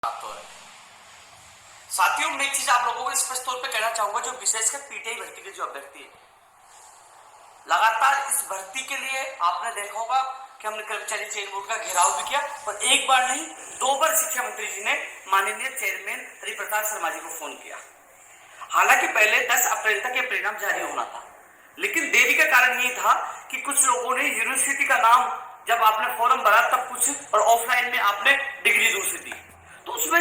प्राप्त हो रहा है। साथियों, मैं एक चीज आप लोगों को स्पष्ट तौर पे कहना चाहूंगा, जो विशेषकर पीटीआई भर्ती के जो अभ्यर्थी है, लगातार इस भर्ती के लिए आपने देखा होगा कि हमने कर्मचारी चयन बोर्ड का घेराव भी किया और एक बार नहीं 2 बार शिक्षा मंत्री जी ने माननीय चेयरमैन हरिप्रसाद शर्मा जी को फोन किया। हालांकि पहले 10 अप्रैल तक यह परिणाम जारी होना था, लेकिन देरी का कारण ये था कि कुछ लोगों ने यूनिवर्सिटी का नाम जब आपने फॉर्म भरा तब कुछ और ऑफलाइन में आपने डिग्री दूसरी दी, तो उसमें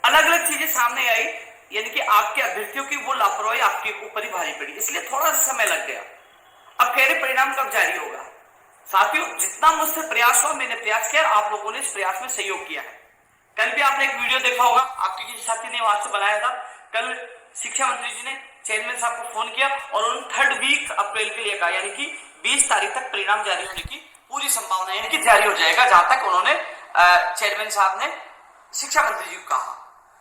अलग अलग चीजें सामने आई, यानी कि आपके अभ्यर्थियों की वो लापरवाही आपके ऊपर ही भारी पड़ी, इसलिए थोड़ा सा समय लग गया। अब कह रहे परिणाम कब जारी होगा। साथियों, जितना मुझसे प्रयास हुआ मैंने प्रयास किया, आप लोगों ने इस प्रयास में सहयोग किया है। कल भी आपने एक वीडियो देखा होगा, आपके किसी साथी ने वहां से बनाया था। कल शिक्षा मंत्री जी ने चेयरमैन साहब को फोन किया और उन्होंने 3rd वीक अप्रैल के लिए कहा, यानी कि 20 तारीख तक परिणाम जारी होने की पूरी संभावना है, यानी कि जारी हो जाएगा, जहां तक उन्होंने चेयरमैन साहब ने शिक्षा मंत्री जी को कहा।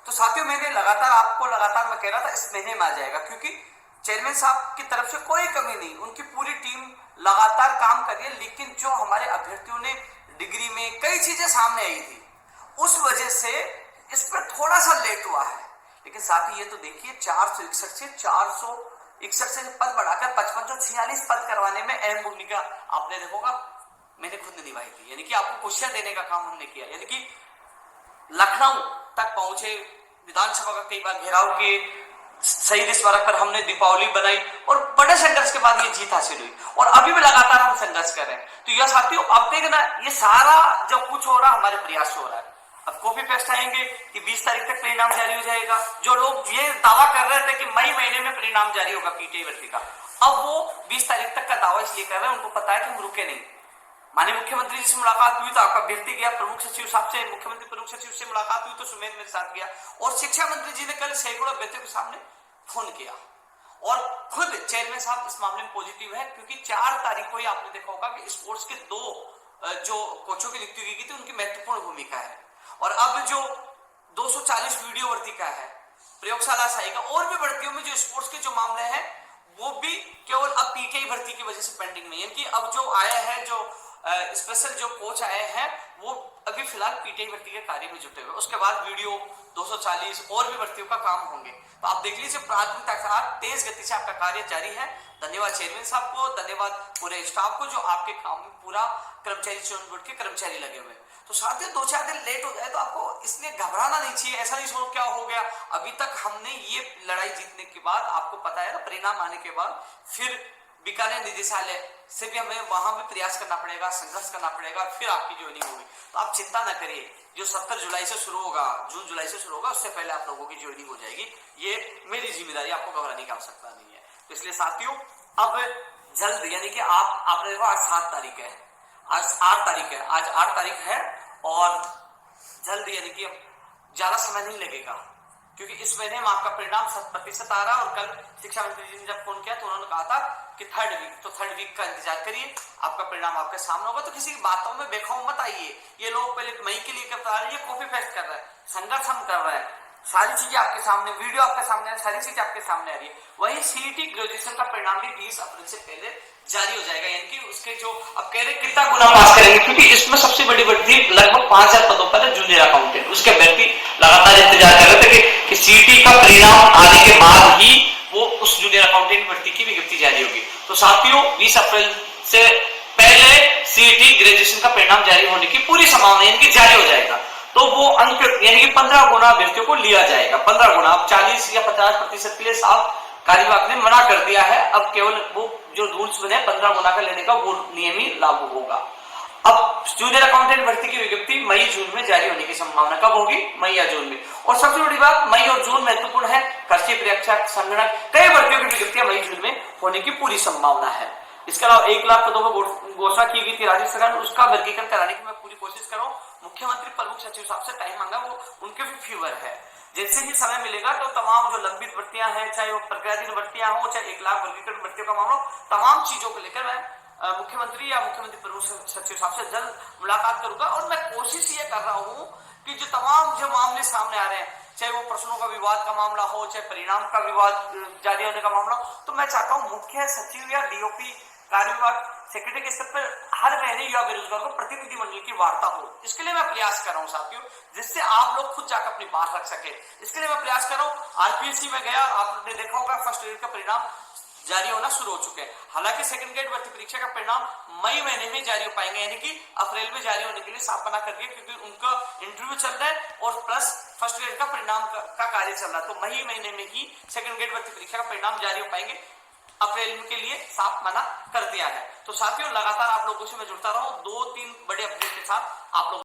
तो साथियों, मैंने लगातार मैं कह रहा था इस महीने में आ जाएगा, क्योंकि चेयरमैन साहब की तरफ से कोई कमी नहीं, उनकी पूरी टीम लगातार काम कर रही है, लेकिन जो हमारे अभ्यर्थियों ने डिग्री में कई चीजें सामने आई थी, उस वजह से इस पर थोड़ा सा लेट हुआ है। लेकिन साथ ही ये तो देखिए 461 से पद बढ़ाकर 5546 पद करवाने में अहम भूमिका आपने देखोगा मैंने खुद ने निभाई थी, यानी कि आपको कुर्सियां देने का काम हमने किया, यानी कि लखनऊ तक पहुंचे, विधानसभा का कई बार घेराव किए, शहीद स्मारक पर हमने दीपावली बनाई और बड़े संघर्ष के बाद ये जीत हासिल हुई और अभी भी लगातार हम संघर्ष कर रहे हैं। तो यह साथियों, अब देखना ये सारा जब कुछ हो रहा हमारे प्रयास हो रहा है। अब कॉपी पेस्ट आएंगे कि 20 तारीख तक परिणाम जारी हो जाएगा। जो लोग ये दावा कर रहे थे कि मई महीने में परिणाम जारी होगा पीटीआई भर्ती का, अब वो 20 तारीख तक का दावा इसलिए कर रहे हैं, उनको पता है कि हम रुके नहीं। माननीय मुख्यमंत्री जी से मुलाकात हुई तो आपका अभ्यर्थी गया, प्रमुख सचिव साहब से, मुख्यमंत्री प्रमुख सचिव से मुलाकात हुई तो सुमेध मेरे साथ गया, और शिक्षा मंत्री जी ने कल सैकड़ों अभ्यर्थियों के सामने फोन किया और खुद चेयरमैन साहब इस मामले में पॉजिटिव है, क्योंकि 4 तारीख को ही आपने देखा होगा कि स्पोर्ट्स के 2 जो कोचों की नियुक्ति की गई थी उनकी महत्वपूर्ण भूमिका है। और अब जो 240 वीडियो भर्ती का है, प्रयोगशाला सहायी का, और भी भर्तियों में जो स्पोर्ट्स के जो मामले हैं वो भी केवल अब पीटीआई भर्ती की वजह से पेंडिंग में, यानी कि अब जो आया है, जो स्पेशल जो कोच आए हैं वो अभी फिलहाल पीटीआई भर्ती के कार्य में जुटे हुए, उसके बाद वीडियो 240 और भी भर्तियों का काम होंगे। तो आप देख लीजिए प्राथमिकता के साथ तेज गति से आपका कार्य जारी है। धन्यवाद चेयरमैन साहब को, धन्यवाद पूरे स्टाफ को जो आपके काम में पूरा कर्मचारी चयन बोर्ड के कर्मचारी लगे हुए। तो साथियों, 2-4 दिन लेट हो जाए तो आपको इसलिए घबराना नहीं चाहिए, ऐसा नहीं सोच क्या हो गया। अभी तक हमने ये लड़ाई जीतने के बाद, आपको पता है ना, परिणाम आने के बाद फिर बीकानेर निदेशालय से भी हमें वहां भी प्रयास करना पड़ेगा, संघर्ष करना पड़ेगा, फिर आपकी ज्वाइनिंग होगी। तो आप चिंता न करिए, जो 17 जुलाई से शुरू होगा, जून जुलाई से शुरू होगा, उससे पहले आप लोगों की ज्वाइनिंग हो जाएगी। ये मेरी जिम्मेदारी, आपको घबराने की आवश्यकता नहीं है। तो इसलिए साथियों, अब जल्द, यानी कि आपने देखो आज 7 तारीख है, आज 8 तारीख है, आज 8 तारीख है और जल्द, यानी कि अब ज्यादा समय नहीं लगेगा, क्योंकि इस महीने में आपका परिणाम 100% आ रहा है। और कल शिक्षा मंत्री जी ने जब फोन किया तो उन्होंने कहा था कि 3rd वीक, तो 3rd वीक का इंतजार करिए, आपका परिणाम आपके सामने होगा। तो किसी की बातों में बेखौफ मत आइए। ये लोग पहले मई के लिए करता है, ये कॉपी पेस्ट कर रहा है, संघर्ष हम कर रहे हैं, सारी चीजें आपके सामने, वीडियो आपके सामने, सारी चीजें आपके सामने आ रही है। वही सीईटी ग्रेजुएशन का परिणाम भी 20 अप्रैल से पहले जारी हो जाएगा, यानी कि उसके जो अब कह रहे कितना गुना पास करेंगे, क्योंकि इसमें सबसे बड़ी भर्ती लगभग 5000 पदों पर है, जूनियर अकाउंटेंट। उसके अभ्यर्थी लगातार इंतजार कर रहे थे कि सीईटी का परिणाम आने के बाद ही वो उस जूनियर अकाउंटेंट भर्ती की विज्ञप्ति जारी होगी। तो साथियों, 20 अप्रैल से पहले सीईटी ग्रेजुएशन का परिणाम जारी होने की पूरी संभावना, यानी कि जारी हो जाएगा। तो वो अंक, यानी कि 15 गुना अभ्यर्थियों को लिया जाएगा, 15 गुना। अब 40 या 50% के लिए साफ कार्यवाहक ने मना कर दिया है, अब केवल वो जो रूल्स बने 15 गुना का लेने का वो नियम ही लागू होगा। अब जूनियर अकाउंटेंट भर्ती की विज्ञप्ति मई जून में जारी होने की संभावना कब होगी, मई या जून में। और सबसे बड़ी बात, मई और जून महत्वपूर्ण है, कृषि परीक्षा संगणक कई भर्तियों की विज्ञप्तियां मई जून में होने की पूरी संभावना है। इसके अलावा 1 लाख पदों पर घोषणा की गई थी राज्य सरकार ने, उसका वर्गीकरण कराने की मैं पूरी कोशिश कर रहा हूँ। मुख्यमंत्री प्रमुख सचिव साहब से टाइम मांगा, वो उनके भी फीवर है। जैसे ही समय मिलेगा तो तमाम जो लंबित भर्तियां हैं, चाहे वो प्रक्रियाधीन भर्तियां हो, चाहे 1 लाख वर्गीकरण भर्तियों का मामला, तमाम चीजों को लेकर मैं मुख्यमंत्री या मुख्यमंत्री प्रमुख सचिव साहब से जल्द मुलाकात करूंगा। और मैं कोशिश ये कर रहा हूं कि जो तमाम जो मामले सामने आ रहे हैं, चाहे वो प्रश्नों का विवाद का मामला हो, चाहे परिणाम का विवाद जारी होने का मामला, तो मैं चाहता हूं मुख्य सचिव या डीओपी कार्यवाहक सेक्रेटरी के स्तर पर हर महीने युवा बेरोजगार को प्रतिनिधि मंडल की वार्ता हो। इसके लिए मैं प्रयास कर रहा हूं साथियों, जिससे आप लोग खुद जाकर अपनी बात रख सके। इसके लिए मैं प्रयास कर रहा हूं। आरपीएससी में गया, आपने देखा होगा फर्स्ट ग्रेड का परिणाम जारी होना शुरू हो चुके हैं। हालांकि सेकंड ग्रेड भर्ती परीक्षा का परिणाम मई महीने में जारी हो पाएंगे, यानी कि अप्रैल में जारी होने के लिए साफ मना कर दिया, क्योंकि उनका इंटरव्यू चल रहा है और प्लस फर्स्ट ग्रेड का परिणाम का कार्य चल रहा है। तो मई महीने में ही सेकंड ग्रेड भर्ती परीक्षा का परिणाम जारी हो पाएंगे, अप्रैल के लिए साफ मना कर दिया है। तो साथियों लगातार आप लोगों से मैं जुड़ता रहा हूं 2-3 बड़े अपडेट के साथ आप लोग